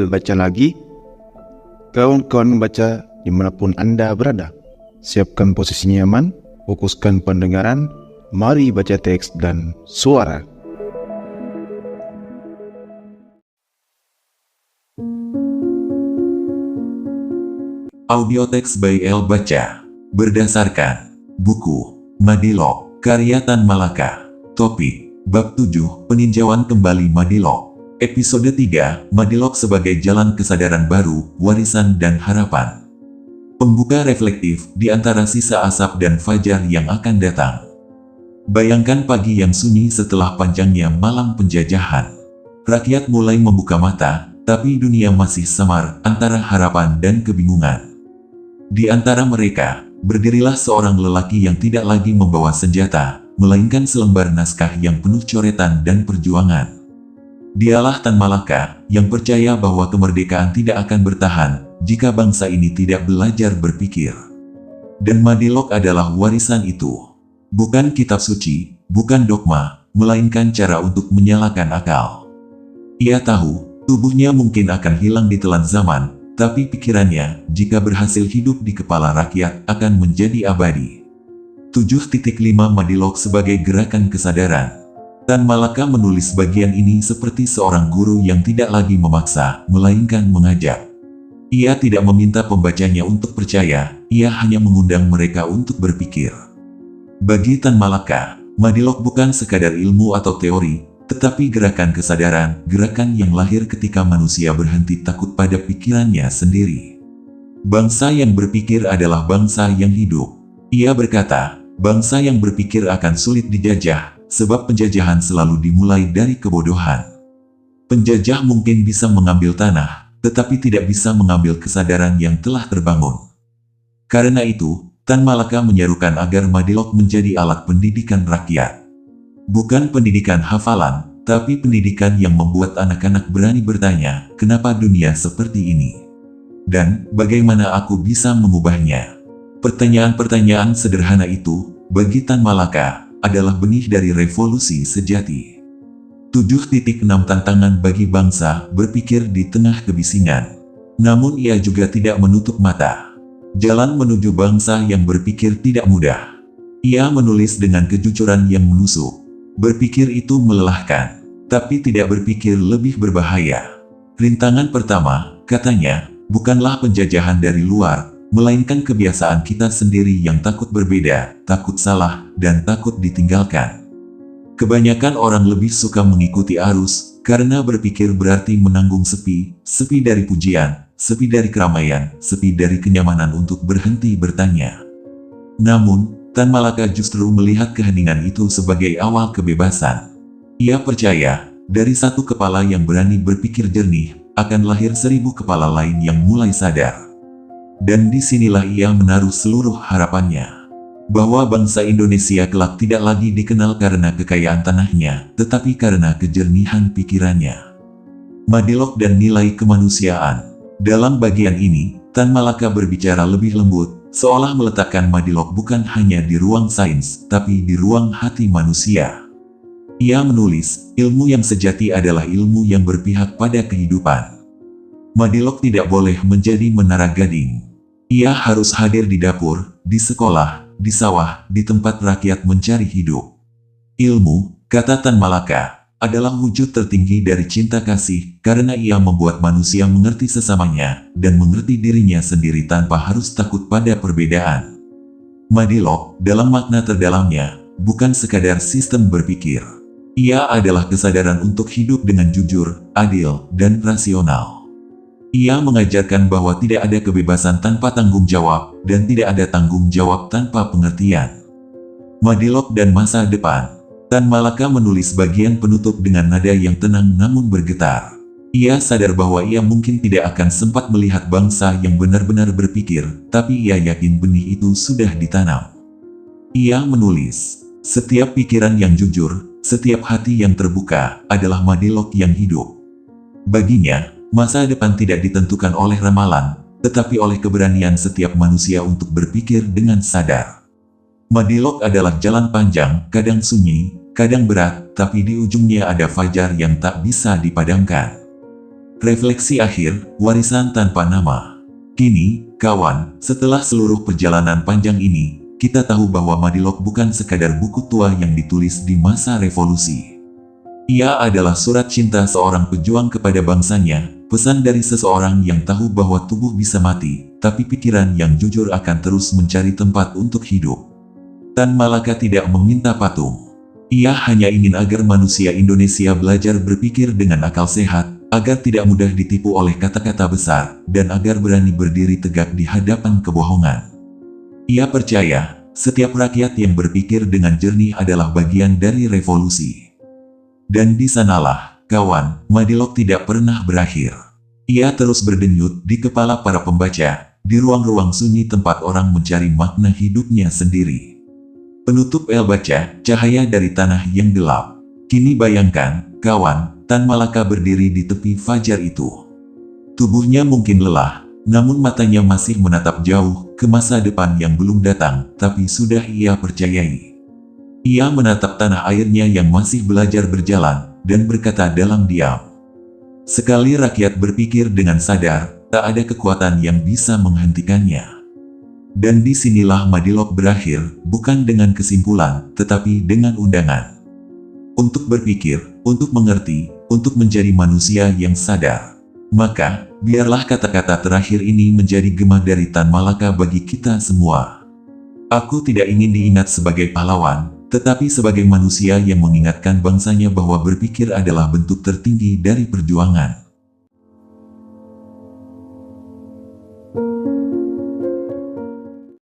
Baca lagi. Kawan-kawan baca dimanapun Anda berada. Siapkan posisi nyaman, fokuskan pendengaran, mari baca teks dan suara. Audio teks by El Baca. Berdasarkan buku Madilog, karya Tan Malaka. Topik, Bab 7, Peninjauan Kembali Madilog. Episode 3, Madilog sebagai jalan kesadaran baru, warisan dan harapan. Pembuka reflektif di antara sisa asap dan fajar yang akan datang. Bayangkan pagi yang sunyi setelah panjangnya malam penjajahan. Rakyat mulai membuka mata, tapi dunia masih samar antara harapan dan kebingungan. Di antara mereka, berdirilah seorang lelaki yang tidak lagi membawa senjata, melainkan selembar naskah yang penuh coretan dan perjuangan. Dialah Tan Malaka, yang percaya bahwa kemerdekaan tidak akan bertahan, jika bangsa ini tidak belajar berpikir. Dan Madilog adalah warisan itu. Bukan kitab suci, bukan dogma, melainkan cara untuk menyalakan akal. Ia tahu, tubuhnya mungkin akan hilang ditelan zaman, tapi pikirannya, jika berhasil hidup di kepala rakyat, akan menjadi abadi. 7.5 Madilog sebagai gerakan kesadaran. Tan Malaka menulis bagian ini seperti seorang guru yang tidak lagi memaksa, melainkan mengajak. Ia tidak meminta pembacanya untuk percaya, ia hanya mengundang mereka untuk berpikir. Bagi Tan Malaka, Madilog bukan sekadar ilmu atau teori, tetapi gerakan kesadaran, gerakan yang lahir ketika manusia berhenti takut pada pikirannya sendiri. Bangsa yang berpikir adalah bangsa yang hidup. Ia berkata, bangsa yang berpikir akan sulit dijajah, sebab penjajahan selalu dimulai dari kebodohan. Penjajah mungkin bisa mengambil tanah, tetapi tidak bisa mengambil kesadaran yang telah terbangun. Karena itu, Tan Malaka menyerukan agar Madilog menjadi alat pendidikan rakyat. Bukan pendidikan hafalan, tapi pendidikan yang membuat anak-anak berani bertanya, kenapa dunia seperti ini? Dan, bagaimana aku bisa mengubahnya? Pertanyaan-pertanyaan sederhana itu, bagi Tan Malaka, adalah benih dari revolusi sejati. 7.6 Tantangan bagi bangsa berpikir di tengah kebisingan. Namun ia juga tidak menutup mata. Jalan menuju bangsa yang berpikir tidak mudah. Ia menulis dengan kejujuran yang menusuk. Berpikir itu melelahkan, tapi tidak berpikir lebih berbahaya. Rintangan pertama, katanya, bukanlah penjajahan dari luar, melainkan kebiasaan kita sendiri yang takut berbeda, takut salah, dan takut ditinggalkan. Kebanyakan orang lebih suka mengikuti arus, karena berpikir berarti menanggung sepi, sepi dari pujian, sepi dari keramaian, sepi dari kenyamanan untuk berhenti bertanya. Namun, Tan Malaka justru melihat keheningan itu sebagai awal kebebasan. Ia percaya, dari satu kepala yang berani berpikir jernih, akan lahir 1000 kepala lain yang mulai sadar. Dan disinilah ia menaruh seluruh harapannya. Bahwa bangsa Indonesia kelak tidak lagi dikenal karena kekayaan tanahnya, tetapi karena kejernihan pikirannya. Madilog dan nilai kemanusiaan. Dalam bagian ini, Tan Malaka berbicara lebih lembut, seolah meletakkan Madilog bukan hanya di ruang sains, tapi di ruang hati manusia. Ia menulis, ilmu yang sejati adalah ilmu yang berpihak pada kehidupan. Madilog tidak boleh menjadi menara gading. Ia harus hadir di dapur, di sekolah, di sawah, di tempat rakyat mencari hidup. Ilmu, kata Tan Malaka, adalah wujud tertinggi dari cinta kasih, karena ia membuat manusia mengerti sesamanya, dan mengerti dirinya sendiri tanpa harus takut pada perbedaan. Madilog, dalam makna terdalamnya, bukan sekadar sistem berpikir. Ia adalah kesadaran untuk hidup dengan jujur, adil, dan rasional. Ia mengajarkan bahwa tidak ada kebebasan tanpa tanggung jawab, dan tidak ada tanggung jawab tanpa pengertian. Madilog dan masa depan. Tan Malaka menulis bagian penutup dengan nada yang tenang namun bergetar. Ia sadar bahwa ia mungkin tidak akan sempat melihat bangsa yang benar-benar berpikir, tapi ia yakin benih itu sudah ditanam. Ia menulis, setiap pikiran yang jujur, setiap hati yang terbuka, adalah Madilog yang hidup. Baginya, masa depan tidak ditentukan oleh ramalan, tetapi oleh keberanian setiap manusia untuk berpikir dengan sadar. Madilog adalah jalan panjang, kadang sunyi, kadang berat, tapi di ujungnya ada fajar yang tak bisa dipadamkan. Refleksi akhir, warisan tanpa nama. Kini, kawan, setelah seluruh perjalanan panjang ini, kita tahu bahwa Madilog bukan sekadar buku tua yang ditulis di masa revolusi. Ia adalah surat cinta seorang pejuang kepada bangsanya, pesan dari seseorang yang tahu bahwa tubuh bisa mati, tapi pikiran yang jujur akan terus mencari tempat untuk hidup. Tan Malaka tidak meminta patung. Ia hanya ingin agar manusia Indonesia belajar berpikir dengan akal sehat, agar tidak mudah ditipu oleh kata-kata besar, dan agar berani berdiri tegak di hadapan kebohongan. Ia percaya, setiap rakyat yang berpikir dengan jernih adalah bagian dari revolusi. Dan di sanalah, kawan, Madilog tidak pernah berakhir. Ia terus berdenyut di kepala para pembaca, di ruang-ruang sunyi tempat orang mencari makna hidupnya sendiri. Penutup El Baca, cahaya dari tanah yang gelap. Kini bayangkan, kawan, Tan Malaka berdiri di tepi fajar itu. Tubuhnya mungkin lelah, namun matanya masih menatap jauh ke masa depan yang belum datang, tapi sudah ia percayai. Ia menatap tanah airnya yang masih belajar berjalan, dan berkata dalam diam. Sekali rakyat berpikir dengan sadar, tak ada kekuatan yang bisa menghentikannya. Dan disinilah Madilog berakhir, bukan dengan kesimpulan, tetapi dengan undangan. Untuk berpikir, untuk mengerti, untuk menjadi manusia yang sadar. Maka, biarlah kata-kata terakhir ini menjadi gema dari Tan Malaka bagi kita semua. Aku tidak ingin diingat sebagai pahlawan, tetapi sebagai manusia yang mengingatkan bangsanya bahwa berpikir adalah bentuk tertinggi dari perjuangan.